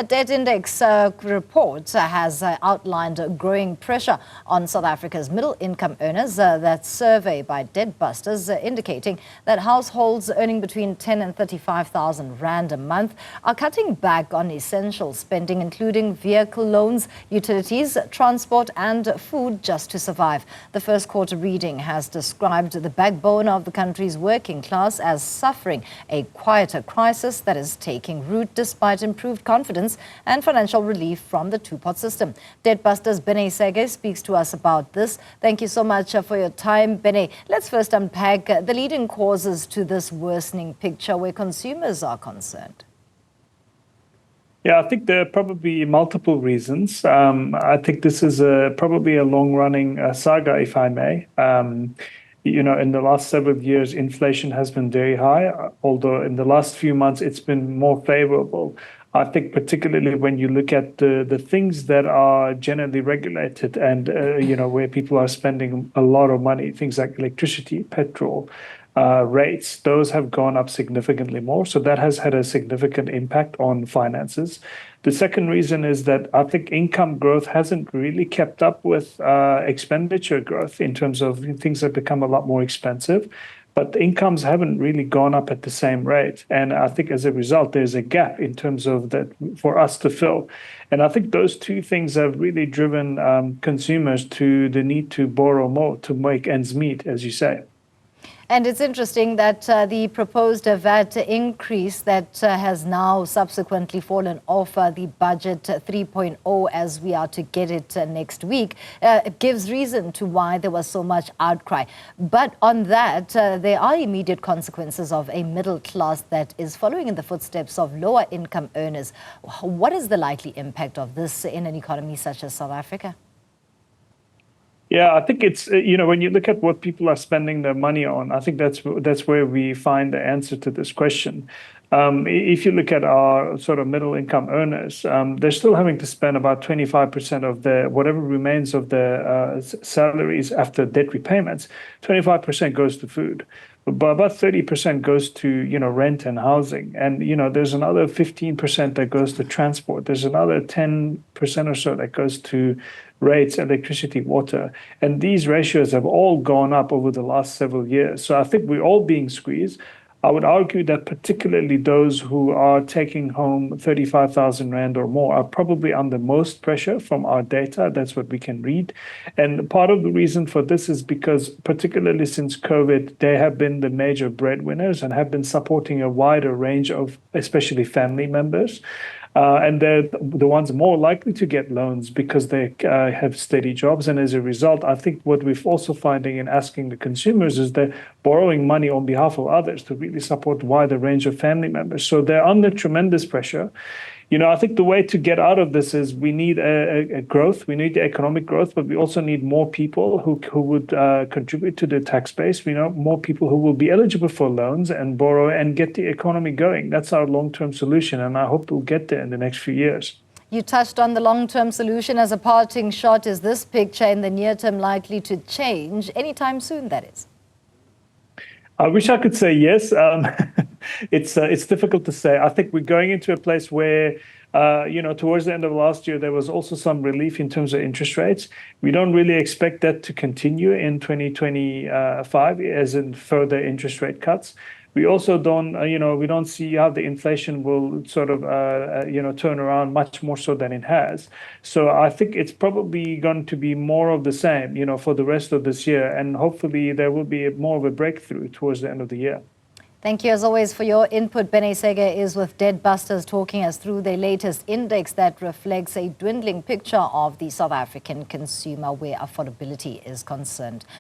A debt index report has outlined growing pressure on South Africa's middle-income earners. That survey by DebtBusters indicating that households earning between 10 and 35,000 rand a month are cutting back on essential spending, including vehicle loans, utilities, transport and food, just to survive. The first quarter reading has described the backbone of the country's working class as suffering a quieter crisis that is taking root despite improved confidence and financial relief from the two-pot system. DebtBusters' Benay speaks to us about this. Thank you so much for your time, Benay. Let's first unpack the leading causes to this worsening picture where consumers are concerned. Yeah, I think there are probably multiple reasons. I think this is probably a long-running saga, if I may. In the last several years, inflation has been very high, although in the last few months, it's been more favorable. I think particularly when you look at the things that are generally regulated and, where people are spending a lot of money, things like electricity, petrol, rates, those have gone up significantly more. So that has had a significant impact on finances. The second reason is that I think income growth hasn't really kept up with expenditure growth in terms of things that become a lot more expensive. But the incomes haven't really gone up at the same rate. And I think as a result, there's a gap in terms of that for us to fill. And I think those two things have really driven consumers to the need to borrow more to make ends meet, as you say. And it's interesting that the proposed VAT increase that has now subsequently fallen off the budget 3.0 as we are to get it next week, it gives reason to why there was so much outcry. But on that, there are immediate consequences of a middle class that is following in the footsteps of lower income earners. What is the likely impact of this in an economy such as South Africa? Yeah, I think it's, when you look at what people are spending their money on, I think that's where we find the answer to this question. If you look at our sort of middle income earners, they're still having to spend about 25% of their, whatever remains of their salaries after debt repayments, 25% goes to food. But about 30% goes to, rent and housing. And, there's another 15% that goes to transport. There's another 10% or so that goes to rates, electricity, water. And these ratios have all gone up over the last several years. So I think we're all being squeezed. I would argue that particularly those who are taking home 35,000 rand or more are probably under most pressure from our data. That's what we can read. And part of the reason for this is because particularly since COVID, they have been the major breadwinners and have been supporting a wider range of especially family members. And they're the ones more likely to get loans because they have steady jobs. And as a result, I think what we're also finding in asking the consumers is they're borrowing money on behalf of others to really support a wider range of family members. So they're under tremendous pressure. I think the way to get out of this is we need a growth. We need the economic growth, but we also need more people who would contribute to the tax base. We know more people who will be eligible for loans and borrow and get the economy going. That's our long-term solution, and I hope we'll get there in the next few years. You touched on the long-term solution as a parting shot. Is this picture in the near term likely to change anytime soon, that is? I wish I could say yes. It's difficult to say. I think we're going into a place where, towards the end of last year, there was also some relief in terms of interest rates. We don't really expect that to continue in 2025 as in further interest rate cuts. We also don't see how the inflation will sort of, turn around much more so than it has. So I think it's probably going to be more of the same, for the rest of this year. And hopefully there will be more of a breakthrough towards the end of the year. Thank you, as always, for your input. Benay is with DebtBusters talking us through their latest index that reflects a dwindling picture of the South African consumer where affordability is concerned.